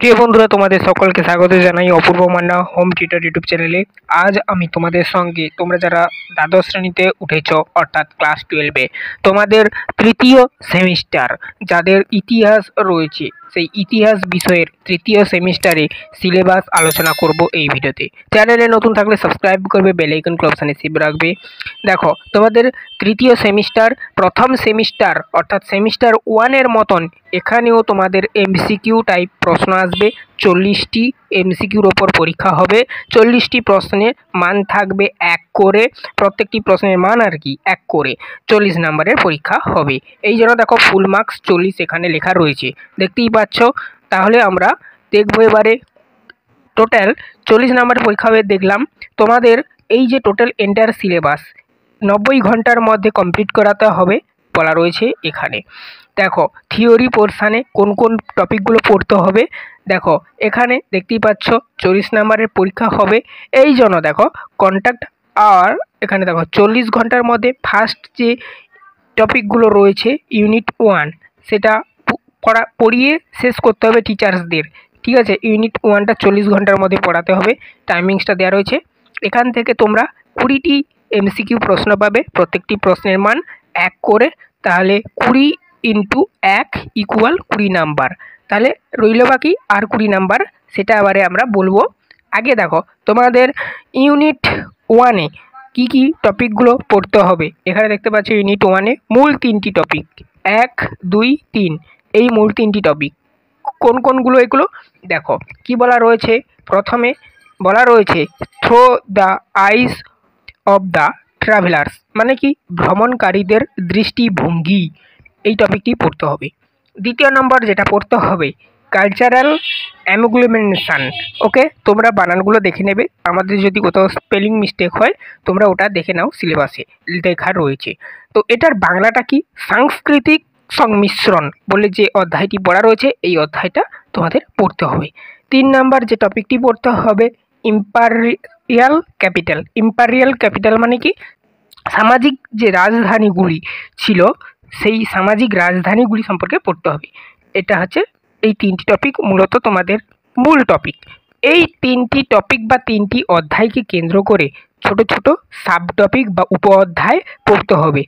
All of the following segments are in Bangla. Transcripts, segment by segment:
প্রিয় বন্ধুরা, তোমাদের সকলকে স্বাগত জানাই অপূর্ব মান্না হোম থিয়েটার ইউটিউব চ্যানেলে। আজ আমি তোমাদের সঙ্গে তোমরা যারা দ্বাদশ শ্রেণীতে উঠেছ অর্থাৎ ক্লাস 12-এ তোমাদের তৃতীয় সেমিস্টার যাদের ইতিহাস রয়েছে সেই ইতিহাস বিষয়ের তৃতীয় সেমিস্টারে সিলেবাস আলোচনা করব এই ভিডিওতে। চ্যানেলে নতুন থাকলে সাবস্ক্রাইব করবে, বেল আইকন অপশানে সেভ রাখবে। দেখো, তোমাদের তৃতীয় সেমিস্টার প্রথম সেমিস্টার অর্থাৎ সেমিস্টার 1-এর মতন এখানেও তোমাদের এমসিকিউ টাইপ প্রশ্ন আসবে। 40টি এমসিকিউর ওপর পরীক্ষা হবে। 40টি প্রশ্নের মান থাকবে 1 করে, প্রত্যেকটি প্রশ্নের মান আর কি 1 করে 40 নম্বরের পরীক্ষা হবে। এই জন্য দেখো ফুল মার্কস 40 এখানে লেখা রয়েছে, দেখতেই পাচ্ছ। তাহলে আমরা দেখবো এবারে টোটাল 40 নম্বরের পরীক্ষা হবে। দেখলাম তোমাদের এই যে টোটাল এন্টার সিলেবাস 90 ঘন্টার মধ্যে কমপ্লিট করাতে হবে বলা রয়েছে এখানে। দেখো থিওরি পোর্শানে কোন কোন টপিকগুলো পড়তে হবে, দেখো এখানে দেখতেই পাচ্ছ 40 নম্বরের পরীক্ষা হবে। এই জন্য দেখো কন্ট্যাক্ট আওয়ার এখানে দেখো 40 ঘন্টার মধ্যে ফার্স্ট যে টপিকগুলো রয়েছে ইউনিট 1 সেটা পড়িয়ে শেষ করতে হবে টিচার্সদের, ঠিক আছে। ইউনিট 1টা 40 ঘন্টার মধ্যে পড়াতে হবে, টাইমিংসটা দেওয়া রয়েছে। এখান থেকে তোমরা 20টি এমসিকিউ প্রশ্ন পাবে, প্রত্যেকটি প্রশ্নের মান 1 করে, তাহলে 20 × 1 = 20 নাম্বার। তাহলে রইল বাকি আর 20 নাম্বার, সেটা এবারে আমরা বলবো। আগে দেখো তোমাদের ইউনিট 1-এ কী কী টপিকগুলো পড়তে হবে। এখানে দেখতে পাচ্ছ ইউনিট 1-এ মূল 3টি টপিক 1, 2, 3, এই মূল 3টি টপিক কোন কোনগুলো এগুলো দেখো কি বলা রয়েছে। প্রথমে বলা রয়েছে through the eyes of the travellers, মানে কি ভ্রমণকারীদের দৃষ্টিভঙ্গি, এই টপিকটি পড়তে হবে। দ্বিতীয় নম্বর যেটা পড়তে হবে কালচারাল অ্যামালগামেশন। ওকে, তোমরা বানানগুলো দেখে নেবে, আমাদের যদি কোথাও স্পেলিং মিস্টেক হয় তোমরা ওটা দেখে নাও, সিলেবাসে লেখা রয়েছে। তো এটার বাংলাটা কি, সাংস্কৃতিক সংমিশ্রণ বলে যে অধ্যায়টি পড়া রয়েছে এই অধ্যায়টা তোমাদের পড়তে হবে। 3 নম্বর যে টপিকটি পড়তে হবে ইম্পেরিয়াল ক্যাপিটাল। ইম্পেরিয়াল ক্যাপিটাল মানে কি, সামাজিক যে রাজধানীগুলি ছিল সেই সামাজিক রাজধানীগুলি সম্পর্কে পড়তে হবে। এটা হচ্ছে এই 3টি টপিক মূলত তোমাদের মূল টপিক। এই 3টি টপিক বা 3টি অধ্যায়কে কেন্দ্র করে ছোট ছোট সাব টপিক বা উপ অধ্যায় পড়তে হবে।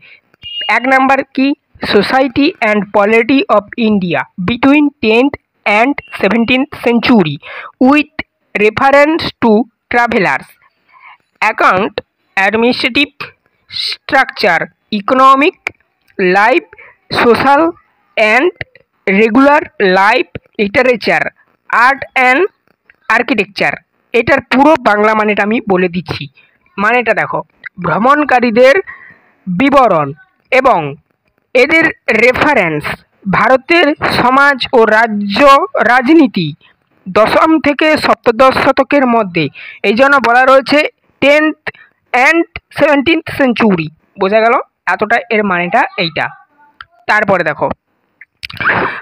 1 নাম্বার কি, society and polity of India between 10th and 17th century with reference to travellers, account, administrative structure, economic life, social and regular life, literature, art and architecture. এটার পুরো বাংলা মানেটা আমি বলে দিচ্ছি। মানেটা দেখো, ভ্রমণকারীদের বিবরণ এবং এদের রেফারেন্স, ভারতের সমাজ ও রাজনীতি 10ম থেকে 17শ শতকের মধ্যে, এই জন্য বলা রয়েছে 10th and 17th century। বোঝা গেল এতটা, এর মানেটা এইটা। তারপরে দেখো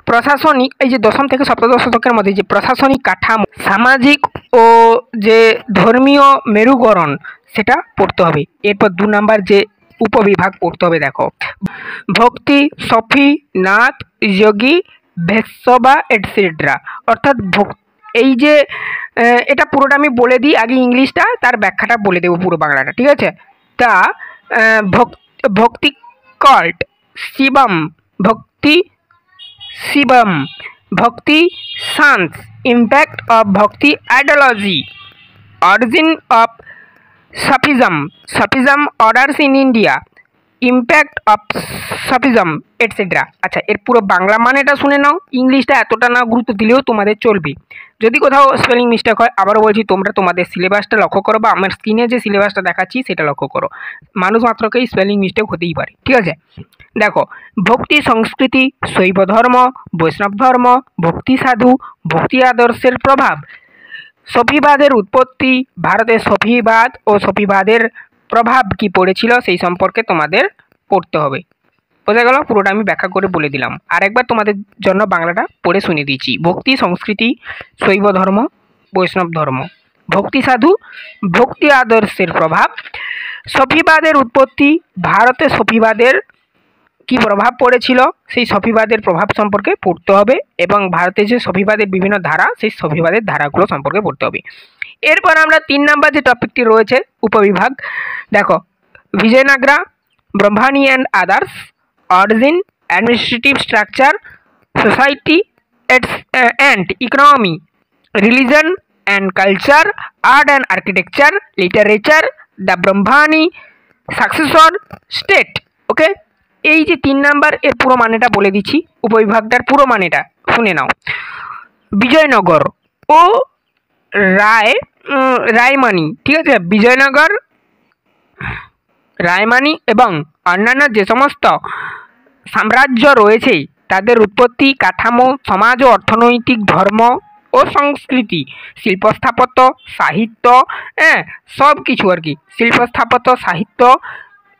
প্রশাসনিক, এই যে 10ম থেকে 17শ শতকের মধ্যে যে প্রশাসনিক কাঠামো, সামাজিক ও যে ধর্মীয় মেরুকরণ সেটা পড়তে হবে। এরপর 2 নাম্বার যে উপবিভাগ পড়তে হবে, দেখো ভক্তি, সফি, নাথ, যোগী, ভেসবা এটসেট্রা। অর্থাৎ এই যে এটা পুরোটা আমি বলে দিই আগে, ইংলিশটা তার ব্যাখ্যাটা বলে দেবো পুরো বাংলাটা, ঠিক আছে। তা ভক্তি কাল্ট, শিবম ভক্তি, শিবম bhakti, saints, impact of bhakti ideology, origin of Sufism, Sufism orders in India, impact of Sufism etcetera. আচ্ছা, এর পুরো বাংলা মানেটা শুনে নাও, ইংলিশটা এতটা না গুরুত্ব দিলেও তোমাদের চলবে। যদি কোথাও স্পেলিং মিস্টেক হয় আবারও বলছি, তোমরা তোমাদের সিলেবাসটা লক্ষ্য করো বা আমার স্ক্রিনে যে সিলেবাসটা দেখাচ্ছি সেটা লক্ষ্য করো। মানুষ মাত্রকেই স্পেলিং মিস্টেক হতেই পারে, ঠিক আছে। দেখো ভক্তি সংস্কৃতি, শৈব ধর্ম, বৈষ্ণব ধর্ম, ভক্তি সাধু, ভক্তি আদর্শের প্রভাব, সফিবাদের উৎপত্তি, ভারতে সফিবাদ ও সফিবাদের প্রভাব কি পড়েছিল সেই সম্পর্কে তোমাদের পড়তে হবে। বোঝা গেল, পুরোটা আমি ব্যাখ্যা করে বলে দিলাম। আরেকবার তোমাদের জন্য বাংলাটা পড়ে শুনিয়ে দিচ্ছি। ভক্তি সংস্কৃতি, শৈব ধর্ম, বৈষ্ণব ধর্ম, ভক্তি সাধু, ভক্তি আদর্শের প্রভাব, সফিবাদের উৎপত্তি, ভারতে সফিবাদের কি প্রভাব পড়েছিল সেই সফিবাদের প্রভাব সম্পর্কে পড়তে হবে এবং ভারতের যে সফিবাদের বিভিন্ন ধারা সেই সফিবাদের ধারাগুলো সম্পর্কে পড়তে হবে। এরপর আমরা 3 নম্বর যে টপিকটি রয়েছে উপবিভাগ, দেখো Vijayanagara, Bahmani and others, origin, administrative structure, society and economy, religion and culture, art and architecture, literature, the Bahmani successor state. Okay, এই যে 3 নাম্বার এর পুরো মানেটা বলে দিচ্ছি, উপবিভাগটার পুরো মানেটা শুনে নাও। বিজয়নগর ও রায়মানি, ঠিক আছে, বিজয়নগর, রায়মানি এবং অন্যান্য যে সমস্ত সাম্রাজ্য রয়েছে তাদের উৎপত্তি, কাঠামো, সমাজ ও অর্থনৈতিক, ধর্ম ও সংস্কৃতি, শিল্প স্থাপত্য, সাহিত্য, সব কিছু আর কি, শিল্প স্থাপত্য, সাহিত্য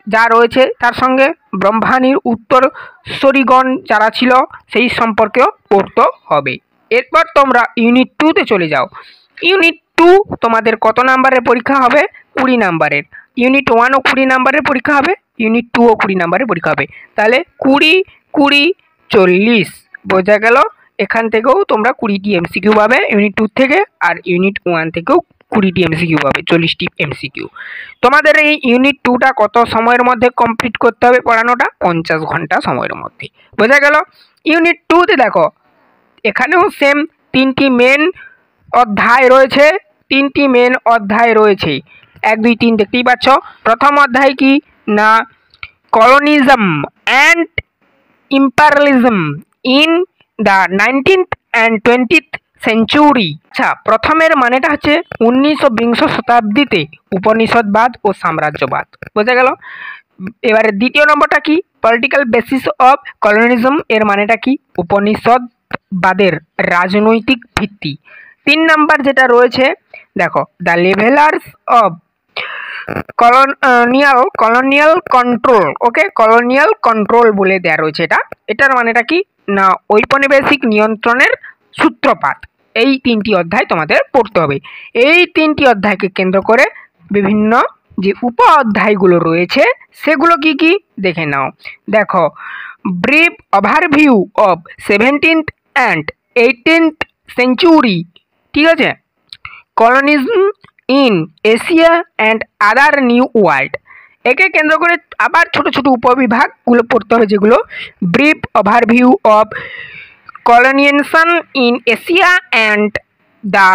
যা রয়েছে তার সঙ্গে ব্রহ্মানির উত্তরসূরিগণ যারা ছিল সেই সম্পর্কেও পড়তে হবে। এরপর তোমরা ইউনিট 2-তে চলে যাও। ইউনিট 2 তোমাদের কত নাম্বারের পরীক্ষা হবে? 20 নাম্বারের। ইউনিট 1 ও 20 নাম্বারের পরীক্ষা হবে, ইউনিট 2 ও 20 নাম্বারের পরীক্ষা হবে। তাহলে 20, 20, 40 বোঝা গেল। এখান থেকেও তোমরা 20টি এমসিকিউ পাবে ইউনিট 2 থেকে, আর ইউনিট 1 থেকেও 20টি এমসিকিউ পাবে, 40টি এমসিকিউ। তোমাদের এই ইউনিট 2টা কত সময়ের মধ্যে কমপ্লিট করতে হবে পড়ানোটা? 50 ঘন্টা সময়ের মধ্যে, বোঝা গেল। ইউনিট 2-তে দেখো এখানেও সেম 3টি মেন অধ্যায় রয়েছে, 3টি মেন অধ্যায় রয়েছে, 1, 2, 3 দেখতেই পাচ্ছ। প্রথম অধ্যায় কি না, colonialism and imperialism in the 19th and 20th century. আচ্ছা, প্রথমের মানেটা হচ্ছে 19 ও 20 শতাব্দীতে উপনিষদবাদ ও সাম্রাজ্যবাদ, বোঝা গেল। এবারে দ্বিতীয় নম্বরটা কি, পলিটিক্যাল বেসিস অফ কলোনিজম, এর মানেটা কি, উপনিষদবাদের রাজনৈতিক ভিত্তি। 3 নাম্বার যেটা রয়েছে দেখো, the levellers of colonial control. Okay, colonial control বলে দেওয়া রয়েছে এটার মানেটা কি না, ঔপনিবেশিক নিয়ন্ত্রণের সূত্রপাত। এই 3টি অধ্যায় তোমাদের পড়তে হবে। এই 3টি অধ্যায়কে কেন্দ্র করে বিভিন্ন যে উপ অধ্যায়গুলো রয়েছে সেগুলো কি কি দেখে নাও। দেখো, brief overview of 17th and 18th century, ঠিক আছে, colonialism in Asia and other new world. একে কেন্দ্র করে আবার ছোট ছোট উপবিভাগগুলো পড়তে হবে, যেগুলো brief overview of colonization in Asia and the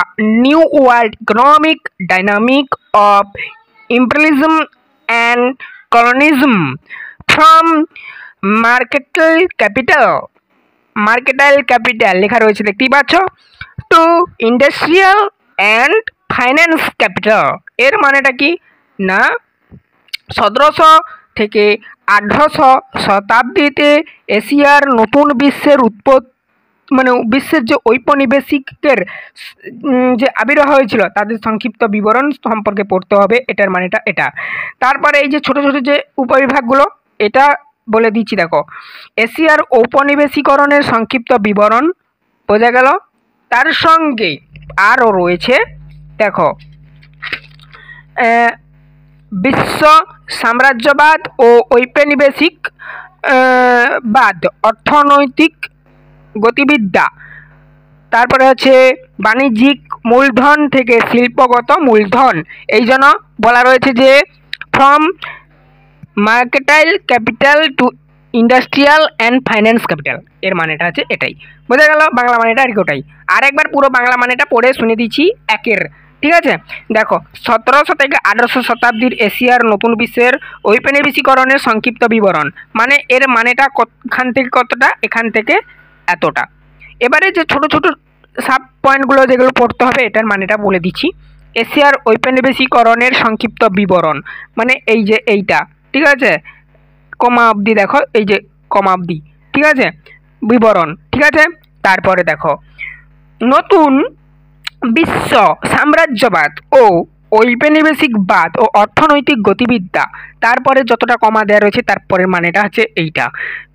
New World, economic dynamic of imperialism and colonialism from mercantile capital লেখা রয়েছে দেখতেই পাচ্ছ, to industrial and finance capital. এর মানেটা কি না, 1700 থেকে 1800 শতাব্দীতে এশিয়ার নতুন বিশ্বের বিশ্বের যে ঔপনিবেশিকের যে আবির্ভাব হয়েছিল তাদের সংক্ষিপ্ত বিবরণ সম্পর্কে পড়তে হবে, এটার মানেটা এটা। তারপরে এই যে ছোট ছোট যে উপবিভাগগুলো এটা বলে দিচ্ছি, দেখো, এশিয়ার ঔপনিবেশিকরণের সংক্ষিপ্ত বিবরণ, বোঝা গেল। তার সঙ্গে আরও রয়েছে দেখো, বিশ্ব সাম্রাজ্যবাদ ও ঔপনিবেশিক বাদ, অর্থনৈতিক গতিবিদ্যা, তারপরে হচ্ছে বাণিজ্যিক মূলধন থেকে শিল্পগত মূলধন। এই জন্য বলা রয়েছে যে from mercantile capital to industrial and finance capital, এর মানেটা হচ্ছে এটাই, বোঝা গেল। বাংলা মানেটা আর কি ওটাই। আরেকবার পুরো বাংলা মানেটা পড়ে শুনে দিচ্ছি একের, ঠিক আছে। দেখো, 1700 থেকে 1800 শতাব্দীর এশিয়ার নতুন বিশ্বের ঔপনিবেশিকরণের সংক্ষিপ্ত বিবরণ, মানে এর মানেটা এখান থেকে কতটা, এখান থেকে এতটা। এবারে যে ছোট ছোট সাব পয়েন্টগুলো যেগুলো পড়তে হবে এটার মানেটা বলে দিচ্ছি। এশিয়ার ঔপনিবেশিকরণের সংক্ষিপ্ত বিবরণ মানে এই যে এইটা, ঠিক আছে, কমা অবধি, দেখো এই যে কমা অবধি, ঠিক আছে, বিবরণ, ঠিক আছে। তারপরে দেখো, নতুন বিশ্ব সাম্রাজ্যবাদ ও ঔপনিবেশিকবাদ ও অর্থনৈতিক গতিবিদ্যা, তারপরে যতটা কমা দেওয়া রয়েছে তারপরের মানেটা হচ্ছে এইটা,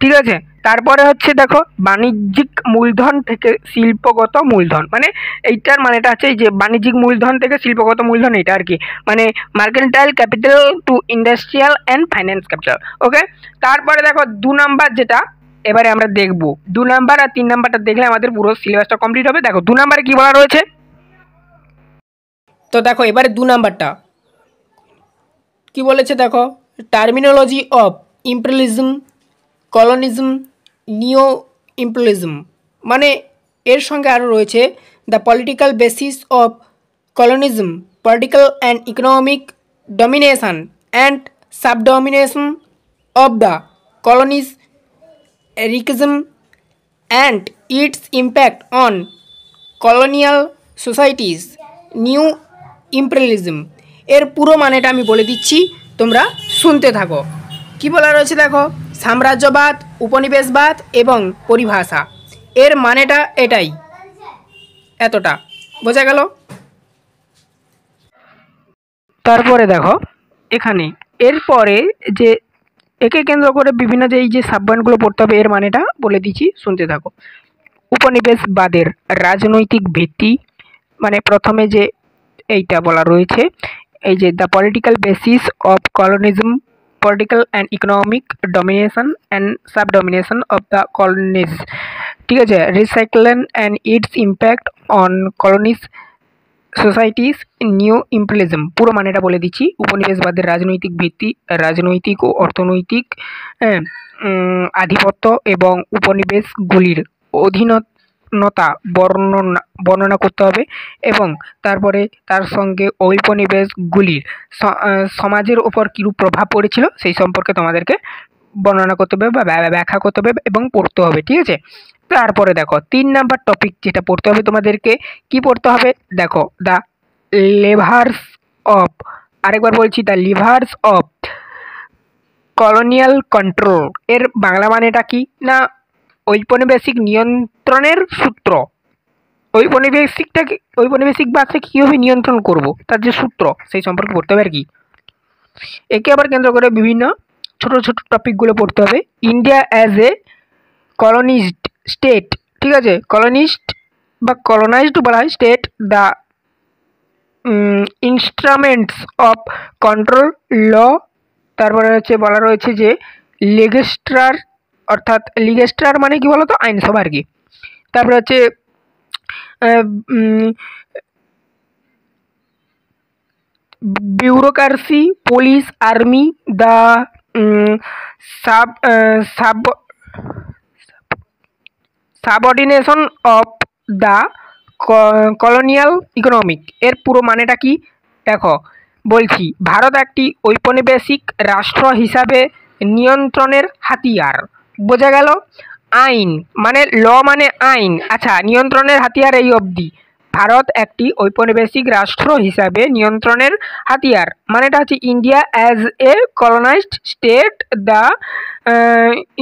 ঠিক আছে। তারপরে হচ্ছে দেখো বাণিজ্যিক মূলধন থেকে শিল্পগত মূলধন, মানে এইটার মানেটা হচ্ছে এই যে বাণিজ্যিক মূলধন থেকে শিল্পগত মূলধন, এটা আর কি, মানে mercantile capital to industrial and finance capital. Okay, তারপরে দেখো 2 নাম্বার যেটা এবারে আমরা দেখব, 2 নাম্বার আর 3 নাম্বারটা দেখলে আমাদের পুরো সিলেবাসটা কমপ্লিট হবে। দেখো 2 নাম্বারে কি বলা রয়েছে, তো দেখো এবারে 2 নাম্বারটা কি বলেছে দেখো, টার্মিনোলজি অফ ইম্পেরিয়ালিজম, কলোনিজম, নিও ইম্পেরিয়ালিজম, মানে এর সঙ্গে আরও রয়েছে the political basis of colonialism, political and economic domination and subordination of the colonies, racism and its impact on colonial societies, new imperialism. এর পুরো মানেটা আমি বলে দিচ্ছি, তোমরা শুনতে থাকো। কি বলা রয়েছে দেখো, সাম্রাজ্যবাদ, উপনিবেশবাদ এবং পরিভাষা, এর মানেটা এটাই, এতটা বোঝা গেল। তারপরে দেখো এখানে এরপরে যে একে কেন্দ্র করে বিভিন্ন যে এই যে সাবপয়েন্টগুলো পড়তে হবে, এর মানেটা বলে দিচ্ছি, শুনতে থাকো। উপনিবেশবাদের রাজনৈতিক ভিত্তি, মানে প্রথমে যে এইটা বলা রয়েছে, এই যে the political basis of colonialism, political and economic domination and subordination of the colonies, ঠিক আছে, racialism and its impact on colonies societies, new imperialism. পুরো মানেটা বলে দিচ্ছি, উপনিবেশবাদের রাজনৈতিক ভিত্তি, রাজনৈতিক ও অর্থনৈতিক আধিপত্য এবং উপনিবেশগুলির অধীনতা বর্ণনা করতে হবে, এবং তারপরে তার সঙ্গে ঔপনিবেশগুলির সমাজের ওপর কীরূপ প্রভাব পড়েছিল সেই সম্পর্কে তোমাদেরকে বর্ণনা করতে হবে বা ব্যাখ্যা করতে হবে এবং পড়তে হবে, ঠিক আছে। তারপরে দেখো 3 নাম্বার টপিক যেটা পড়তে হবে তোমাদেরকে, কি পড়তে হবে দেখো, দ্য লেভার্স অফ, আরেকবার বলছি, the livers of colonial control. এর বাংলা মানেটা কি না, ঔপনিবেশিক নিয়ন্ত্রণের সূত্র। ঔপনিবেশিকবাদকে কীভাবে নিয়ন্ত্রণ করব তার যে সূত্র, সেই সম্পর্কে পড়তে হবে আর কি। একে আবার কেন্দ্র করে বিভিন্ন ছোট ছোট টপিকগুলো পড়তে হবে। India as a colonised state, ঠিক আছে, কলোনিস্ট বা কলোনাইজড বলা হয় state, the instruments of control law, তারপরে হচ্ছে বলা রয়েছে যে লেজিস্ট্রার, অর্থাৎ লেজিস্ট্রার মানে কি বলো তো, আইনসভা আর কি। তারপরে হচ্ছে bureaucracy, police, army, the subordination of the colonial economic. এর পুরো মানেটা কি দেখো, বলছি, ভারত একটি ঔপনিবেশিক রাষ্ট্র হিসাবে নিয়ন্ত্রণের হাতিয়ার, বোঝা গেল। আইন মানে ল মানে আইন, আচ্ছা, নিয়ন্ত্রণের হাতিয়ার এই অবধি। ভারত একটি ঔপনিবেশিক রাষ্ট্র হিসাবে নিয়ন্ত্রণের হাতিয়ার মানেটা হচ্ছে India as A colonised state, the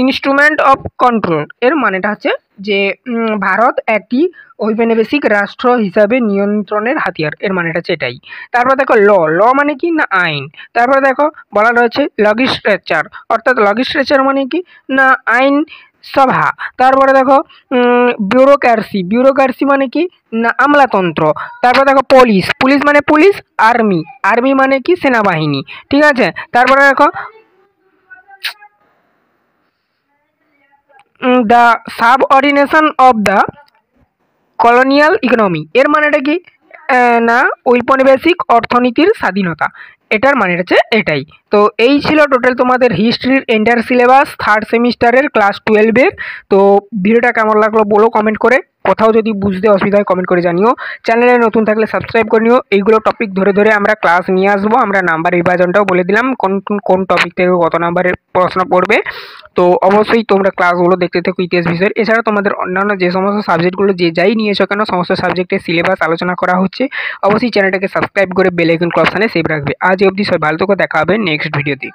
instrument of control. এর মানেটা হচ্ছে যে ভারত একটি ঔপনিবেশিক রাষ্ট্র হিসাবে নিয়ন্ত্রণের হাতিয়ার, এর মানেটা হচ্ছে এটাই। তারপর দেখো ল মানে কি না আইন। তারপর দেখো বলা রয়েছে লেজিসলেচার, অর্থাৎ লেজিসলেচার মানে কি না আইন সভা। তারপরে দেখো ব্যুরোক্রেসি মানে কি না আমলাতন্ত্র। তারপর দেখো পুলিশ মানে পুলিশ, আর্মি মানে কি সেনাবাহিনী, ঠিক আছে। তারপরে দেখো the subordination of the colonial economy. এর মানেটা কি না ঔপনিবেশিক অর্থনীতির স্বাধীনতা, এটার মানেটা হচ্ছে এটাই। তো এই ছিল টোটাল তোমাদের হিস্ট্রির এন্টার সিলেবাস 3rd সেমিস্টারের ক্লাস 12-এর। তো ভিডিওটা কেমন লাগলো বলো কমেন্ট করে, কোথাও যদি বুঝতে অসুবিধা হয় কমেন্ট করে জানিও, চ্যানেলে নতুন থাকলে সাবস্ক্রাইব করে নিও। এইগুলো টপিক ধরে ধরে আমরা ক্লাস নিয়ে আসবো। আমরা নাম্বার বিভাজনটাও বলে দিলাম কোন টপিক থেকে কত নাম্বারের প্রশ্ন পড়বে। তো অবশ্যই তোমরা ক্লাসগুলো দেখতে থাকো ইতিহাস বিষয়ের। এছাড়া তোমাদের অন্যান্য যে সমস্ত সাবজেক্টগুলো যে যাই নিয়েছো কেন সমস্ত সাবজেক্টের সিলেবাস আলোচনা করা হচ্ছে। অবশ্যই চ্যানেলটাকে সাবস্ক্রাইব করে বেল আইকন অপশানে সেভ রাখবে। আজ অবধি সবাই ভালো থেকো, দেখা হবে নেক্সট ভিডিওতে।